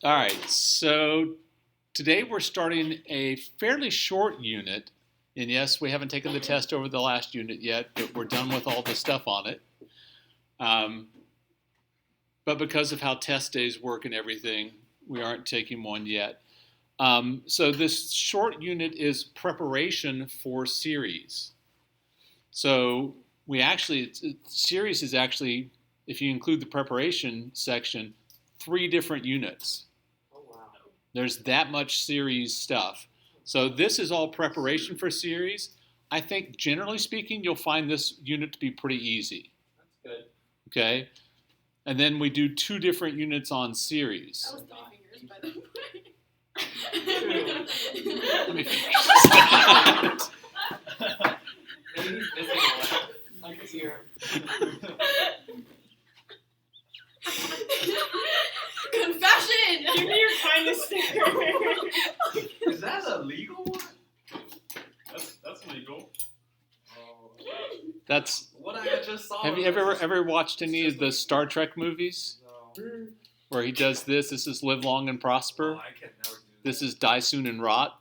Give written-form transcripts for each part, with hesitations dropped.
All right, so today we're starting a fairly short unit. And yes, we haven't taken the test over the last unit yet, but we're done with all the stuff on it. Um, but because of how test days work and everything, we aren't taking one yet. So this short unit is preparation for series. So series is actually, if you include the preparation section, 3 different units. Oh, wow. There's that much series stuff. So this is all preparation for series. I think generally speaking, you'll find this unit to be pretty easy. That's good. Okay? And then we do 2 different units on series. That was 3 fingers, by the way. Let me finish that. Maybe he's missing one. I can hear Confession! Give me your kindness sticker. Is that a legal one? That's legal. Oh. That's. What I just saw. Have you ever watched any of the Star Trek movies No. where he does this? This is Live Long and Prosper. Oh, I can never do This is Die Soon and Rot.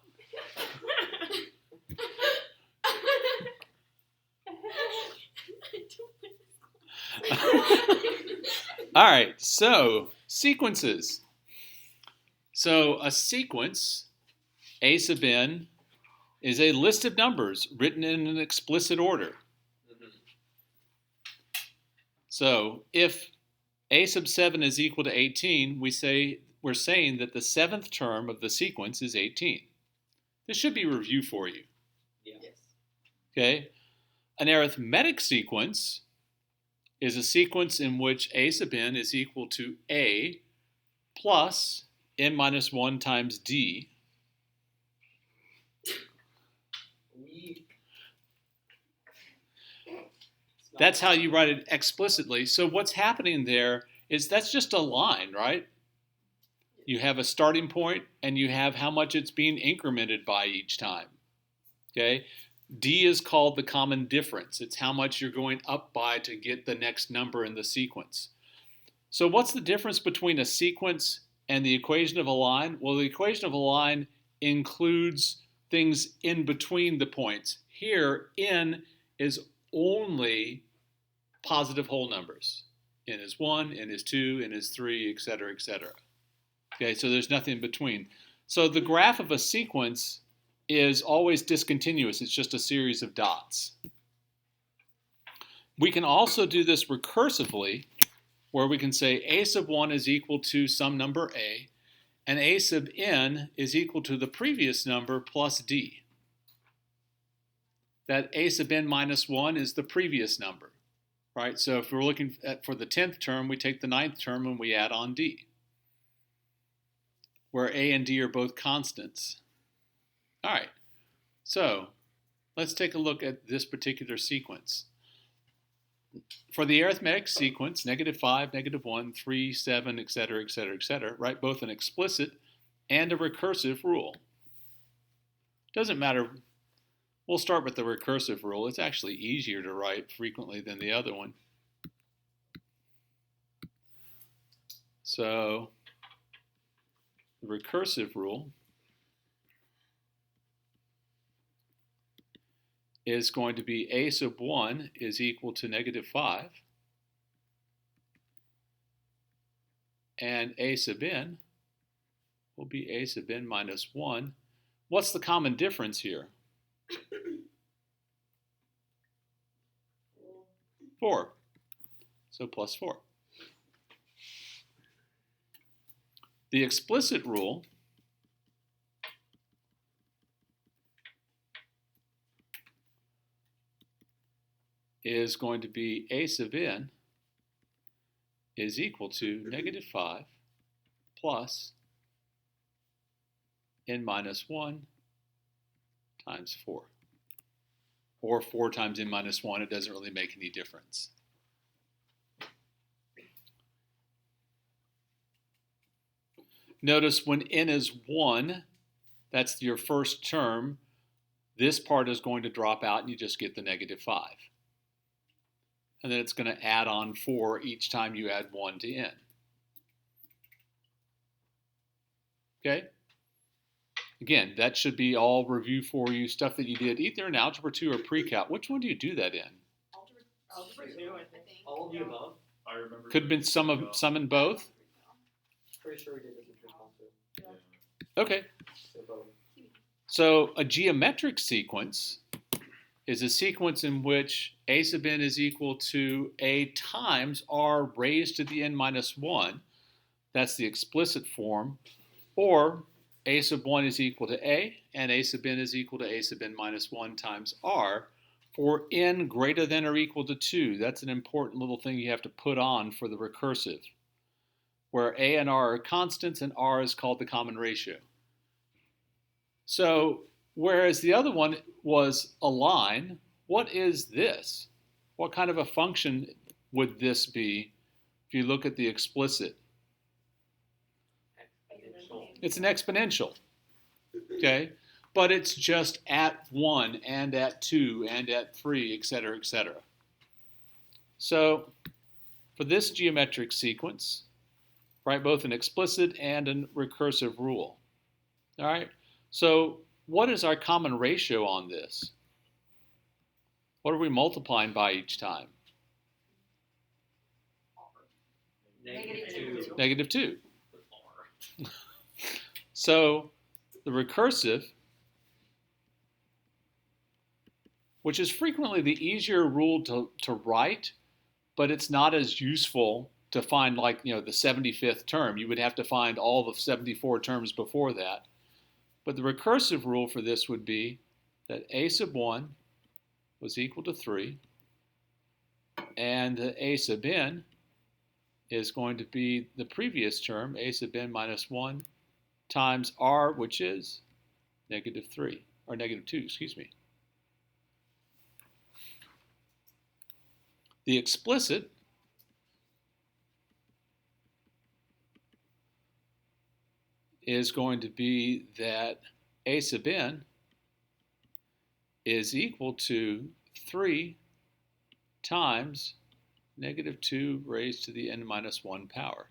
All right, so sequences. So a sequence, A sub n, is a list of numbers written in an explicit order. So if A sub 7 is equal to 18, we're saying that the 7th term of the sequence is 18. This should be review for you. Yeah. Yes. Okay? An arithmetic sequence is a sequence in which A sub n is equal to A plus n minus 1 times D. That's how you write it explicitly. So what's happening there is that's just a line, right? You have a starting point and you have how much it's being incremented by each time. Okay? D is called the common difference. It's how much you're going up by to get the next number in the sequence. So what's the difference between a sequence and the equation of a line? Well, the equation of a line includes things in between the points. Here, n is only positive whole numbers. N is 1, n is 2, n is 3, etc., etc. Okay, so there's nothing in between. So the graph of a sequence is always discontinuous. It's just a series of dots. We can also do this recursively, where we can say a sub 1 is equal to some number a, and a sub n is equal to the previous number plus d. That a sub n minus 1 is the previous number, right? So if we're looking for the 10th term, we take the 9th term and we add on d, where a and d are both constants. All right, so let's take a look at this particular sequence. For the arithmetic sequence, -5, -1, 3, 7, etc., etc., etc., write both an explicit and a recursive rule. Doesn't matter. We'll start with the recursive rule. It's actually easier to write frequently than the other one. So the recursive rule is going to be a sub 1 is equal to -5, and a sub n will be a sub n minus 1. What's the common difference here? 4. So plus 4. The explicit rule is going to be a sub n is equal to -5 plus n minus 1 times 4. Or 4 times n minus 1, it doesn't really make any difference. Notice when n is 1, that's your first term, this part is going to drop out and you just get the -5. And then it's going to add on 4 each time you add 1 to n. Okay? Again, that should be all review for you, stuff that you did either in Algebra 2 or Pre-Calc. Which one do you do that in? Algebra 2, I think. All of the above? I remember. Could have been some in both. Pretty sure we did this in pre-calc too. Yeah. Okay. So both. So a geometric sequence is a sequence in which a sub n is equal to a times r raised to the n minus 1. That's the explicit form. Or a sub 1 is equal to a, and a sub n is equal to a sub n minus 1 times r for n greater than or equal to 2. That's an important little thing you have to put on for the recursive, where a and r are constants and r is called the common ratio. So, whereas the other one was a line, what is this? What kind of a function would this be if you look at the explicit? Exponential. It's an exponential, okay? But it's just at 1 and at 2 and at 3, etc., etc. So, for this geometric sequence, write both an explicit and a recursive rule. All right? So, what is our common ratio on this? What are we multiplying by each time? -2. Negative 2. With R. So, the recursive, which is frequently the easier rule to write, but it's not as useful to find, like, the 75th term. You would have to find all the 74 terms before that. But the recursive rule for this would be that a sub 1 was equal to 3, and the a sub n is going to be the previous term, a sub n minus 1, times r, which is negative 3, or negative 2, excuse me. The explicit is going to be that a sub n is equal to 3 times negative 2 raised to the n minus 1 power.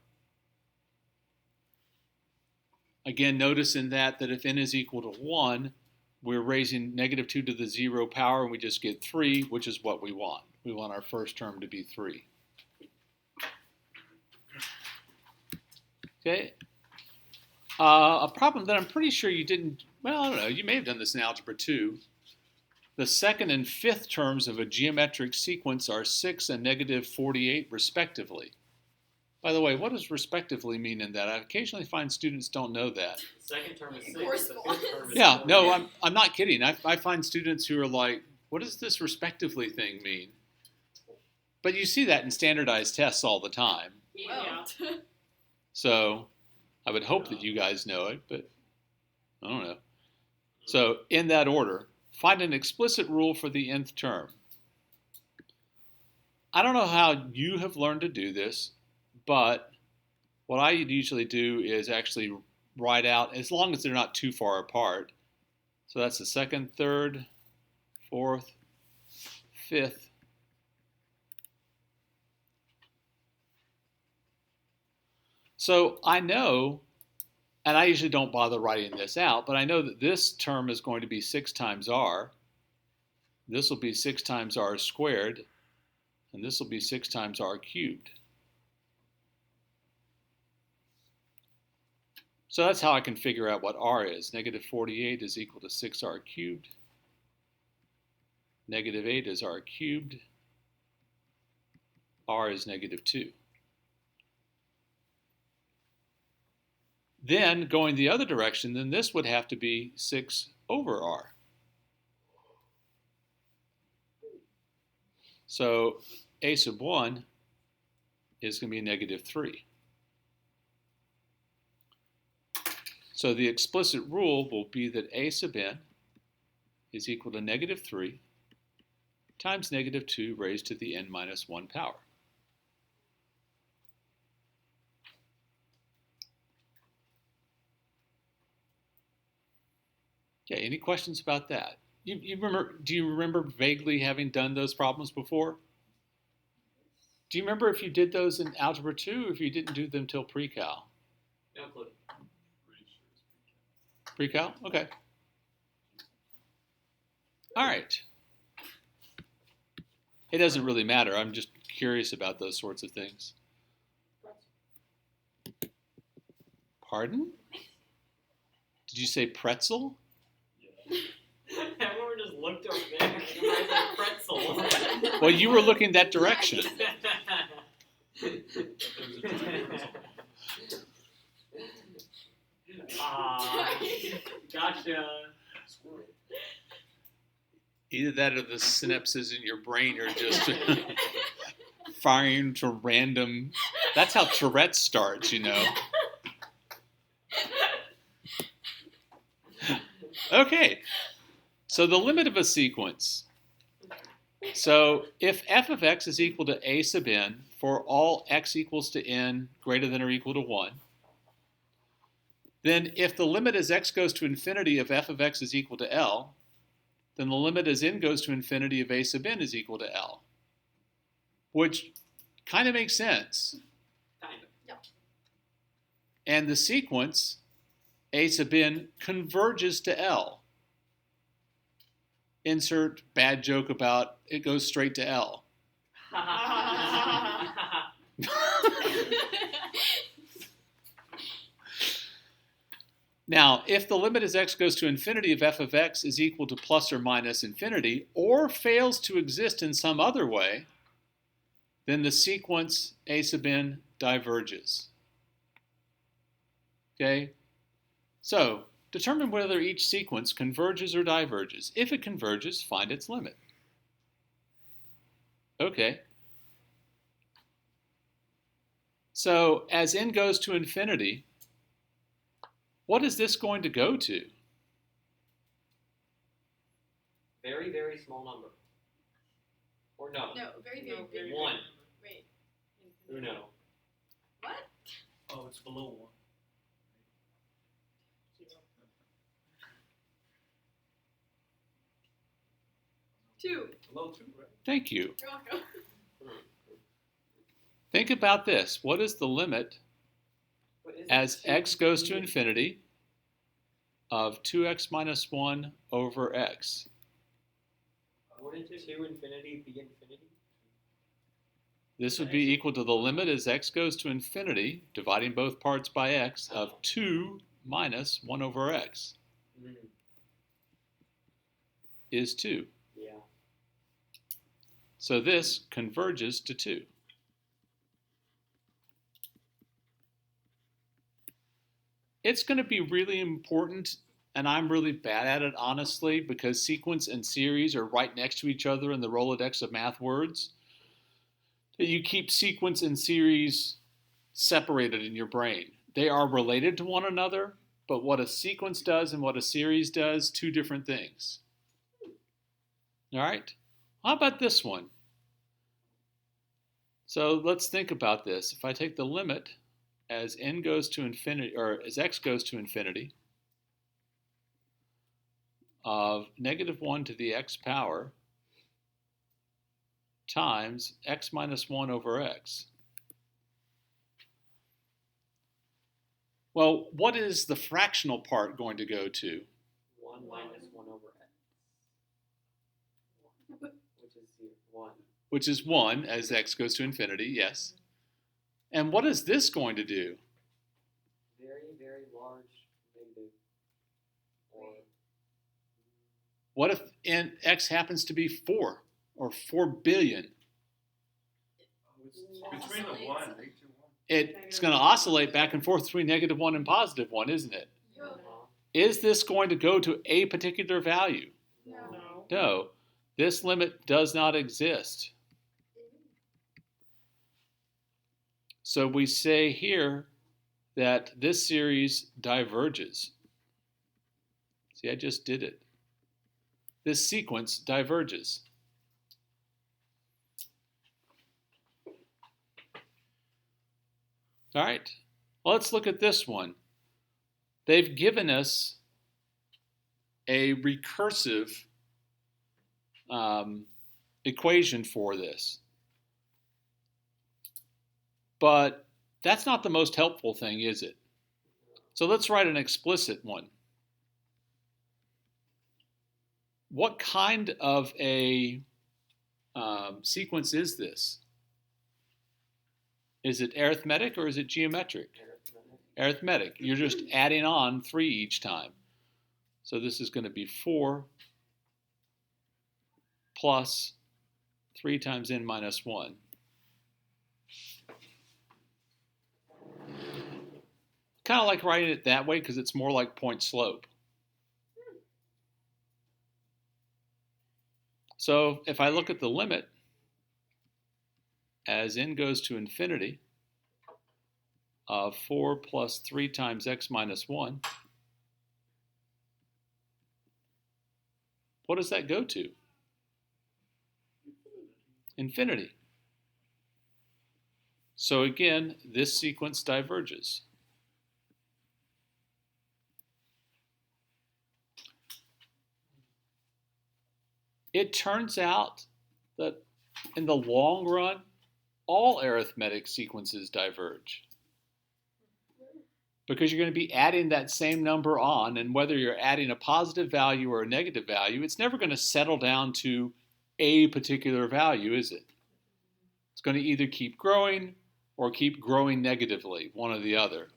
Again, notice in that if n is equal to 1, we're raising negative 2 to the 0 power, and we just get 3, which is what we want. We want our first term to be 3. Okay. A problem that I'm pretty sure you didn't, well, I don't know, you may have done this in Algebra 2. The second and fifth terms of a geometric sequence are 6 and negative 48 respectively. By the way, what does respectively mean in that? I occasionally find students don't know that. The second term is 6, the Correspondence. fifth term is Yeah, 48. no, I'm not kidding. I find students who are like, what does this respectively thing mean? But you see that in standardized tests all the time. Well, So I would hope that you guys know it, but I don't know. So in that order, find an explicit rule for the nth term. I don't know how you have learned to do this, but what I usually do is actually write out, as long as they're not too far apart. So that's the second, third, fourth, fifth. So I know, and I usually don't bother writing this out, but I know that this term is going to be 6 times r. This will be 6 times r squared, and this will be 6 times r cubed. So that's how I can figure out what r is. Negative 48 is equal to 6r cubed. Negative 8 is r cubed. R is negative 2. Then, going the other direction, then this would have to be 6 over r. So a sub 1 is going to be negative 3. So the explicit rule will be that a sub n is equal to negative 3 times negative 2 raised to the n minus 1 power. Okay, any questions about that? You remember? Do you remember vaguely having done those problems before? Do you remember if you did those in Algebra 2 or if you didn't do them till pre-cal? No clue. Pretty sure it's Pre-cal? Okay. All right. It doesn't really matter. I'm just curious about those sorts of things. Pardon? Did you say pretzel? Everyone just looked over there and I said pretzel. Well, you were looking that direction. Gotcha. Either that or the synapses in your brain are just firing to random. That's how Tourette starts, you know. Okay, so the limit of a sequence. So if f of x is equal to a sub n for all x equals to n greater than or equal to 1, then if the limit as x goes to infinity of f of x is equal to L, then the limit as n goes to infinity of a sub n is equal to L, which kind of makes sense. Kind of. Yeah. And the sequence a sub n converges to L. Insert bad joke about it goes straight to L. Now, if the limit as x goes to infinity of f of x is equal to plus or minus infinity, or fails to exist in some other way, then the sequence a sub n diverges. Okay? So, determine whether each sequence converges or diverges. If it converges, find its limit. Okay. So, as n goes to infinity, what is this going to go to? Very, very small number. Or no? No, very, very big. One. Wait. Uno. What? Oh, it's below 1. Two. Below 2, right? Thank you. You're welcome. Think about this. What is the limit What is it? as x goes to infinity of 2x minus 1 over x? Wouldn't 2 infinity be infinity? This would be equal to the limit as x goes to infinity, dividing both parts by x, of 2 minus 1 over x is 2. Yeah. So this converges to 2. It's going to be really important, and I'm really bad at it, honestly, because sequence and series are right next to each other in the Rolodex of math words. You keep sequence and series separated in your brain. They are related to one another, but what a sequence does and what a series does, two different things. All right? How about this one? So let's think about this. If I take the limit as n goes to infinity, or as x goes to infinity, of negative 1 to the x power times x minus 1 over x. Well, what is the fractional part going to go to? 1 minus 1 over x. Which is 1. Which is 1 as x goes to infinity, yes. And what is this going to do? Very, very large negative. Or What if x happens to be 4 or 4 billion? It's between the 1, right? It's going to oscillate back and forth between negative 1 and positive 1, isn't it? no. Is this going to go to a particular value? No. No. This limit does not exist. So we say here that this series diverges. See, I just did it. This sequence diverges. All right, well, let's look at this one. They've given us a recursive equation for this. But that's not the most helpful thing, is it? So let's write an explicit one. what kind of a sequence is this? Is it arithmetic or is it geometric? Arithmetic. You're just adding on 3 each time. So this is going to be 4 plus 3 times n minus 1. Kind of like writing it that way because it's more like point slope. So if I look at the limit as n goes to infinity of 4 plus 3 times x minus 1, what does that go to? Infinity. So again, this sequence diverges. It turns out that in the long run, all arithmetic sequences diverge. Because you're going to be adding that same number on, and whether you're adding a positive value or a negative value, it's never going to settle down to a particular value, is it? It's going to either keep growing or keep growing negatively, one or the other.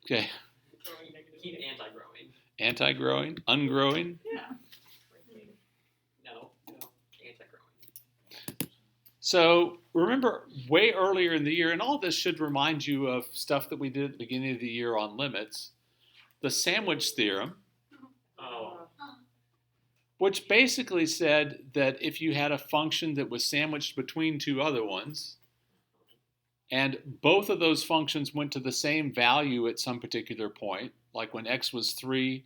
Okay. Keep anti-growing. Anti-growing, ungrowing. Yeah. No, anti-growing. So remember way earlier in the year, and all this should remind you of stuff that we did at the beginning of the year on limits, the Sandwich Theorem, Oh. which basically said that if you had a function that was sandwiched between 2 other ones, and both of those functions went to the same value at some particular point, like when x was 3,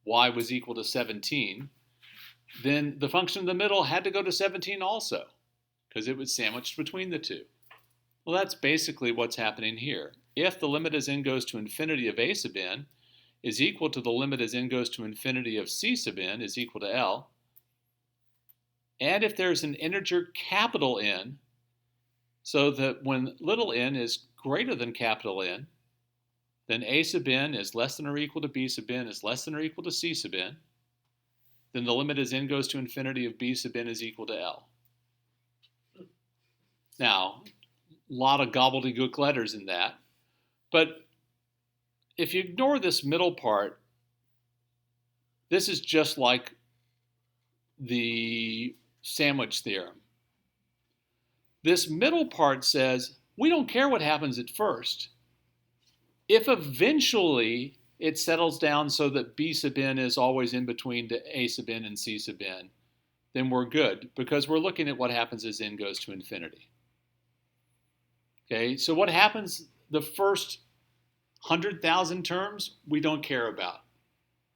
y was equal to 17, then the function in the middle had to go to 17 also, because it was sandwiched between the 2. Well, that's basically what's happening here. If the limit as n goes to infinity of a sub n is equal to the limit as n goes to infinity of c sub n is equal to L, and if there's an integer capital N, so that when little n is greater than capital N, then a sub n is less than or equal to b sub n is less than or equal to c sub n, then the limit as n goes to infinity of b sub n is equal to L. Now, a lot of gobbledygook letters in that, but if you ignore this middle part, this is just like the Sandwich Theorem. This middle part says, we don't care what happens at first. If eventually it settles down so that b sub n is always in between a sub n and c sub n, then we're good, because we're looking at what happens as n goes to infinity. Okay, so what happens the first 100,000 terms, we don't care about.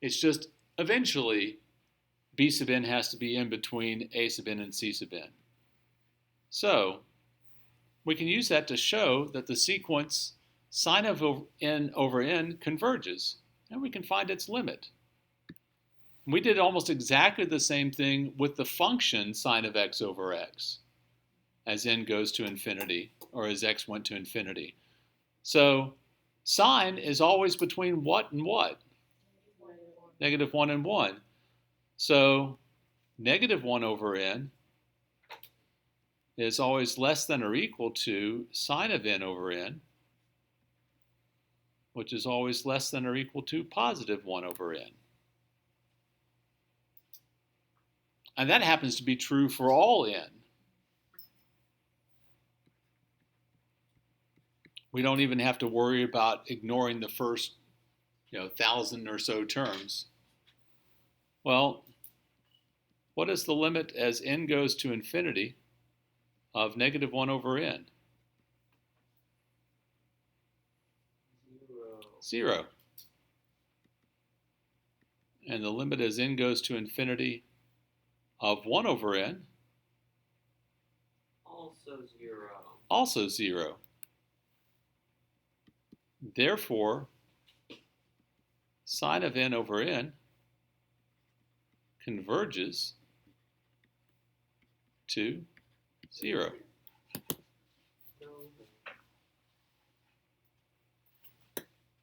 It's just eventually b sub n has to be in between a sub n and c sub n. So we can use that to show that the sequence sine of n over n converges, and we can find its limit. We did almost exactly the same thing with the function sine of x over x as n goes to infinity, or as x went to infinity. So sine is always between what and what? Negative 1 and 1. So negative 1 over n is always less than or equal to sine of n over n, which is always less than or equal to positive 1 over n. And that happens to be true for all n. We don't even have to worry about ignoring the first 1,000 or so terms. Well, what is the limit as n goes to infinity of negative 1 over n? 0. And the limit as n goes to infinity of 1 over n? Also 0. Also 0. Therefore, sine of n over n converges to 0.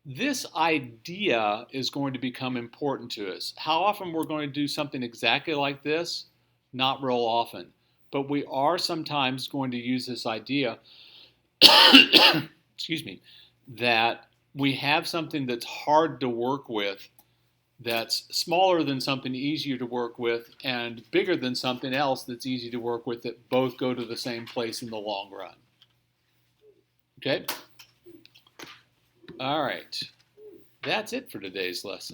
this idea is going to become important to us. How often we're going to do something exactly like this? Not real often. But we are sometimes going to use this idea, excuse me, that we have something that's hard to work with, that's smaller than something easier to work with, and bigger than something else that's easy to work with, that both go to the same place in the long run. Okay? All right. That's it for today's lesson.